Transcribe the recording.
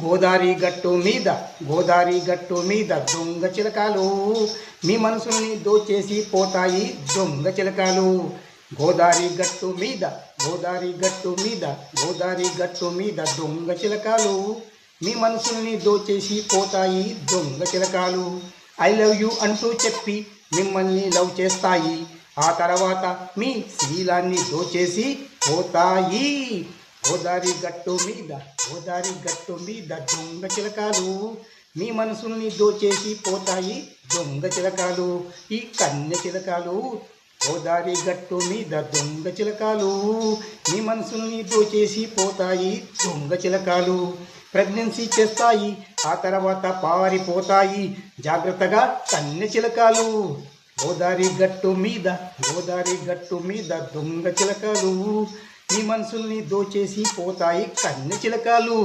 గోదారి గట్టు మీద దొంగ చిలకలు మీ మనసుల్ని దోచేసి పోతాయి దొంగ చిలకలు. గోదారి గట్టు మీద దొంగ చిలకలు మీ మనసుల్ని దోచేసి పోతాయి దొంగ చిలకలు. ఐ లవ్ యూ అంటూ చెప్పి మిమ్మల్ని లవ్ చేస్తాయి, ఆ తర్వాత మీ శీలాన్ని దోచేసి పోతాయి. గోదారి గట్టు మీద దొంగ చిలకలు మీ మనసుల్ని దోచేసి పోతాయి దొంగ చిలకలు. ఈ కన్య చిలకలు గోదారి గట్టు మీద దొంగ చిలకలు మీ మనసుల్ని దోచేసి పోతాయి దొంగ చిలకలు. ప్రెగ్నెన్సీ చేస్తాయి, ఆ తర్వాత పారిపోతాయి, జాగ్రత్తగా కన్య చిలకలు. గోదారి గట్టు మీద దొంగ చిలకలు మీ మనసుల్ని దోచేసి పోతాయి కన్య చిలకలు.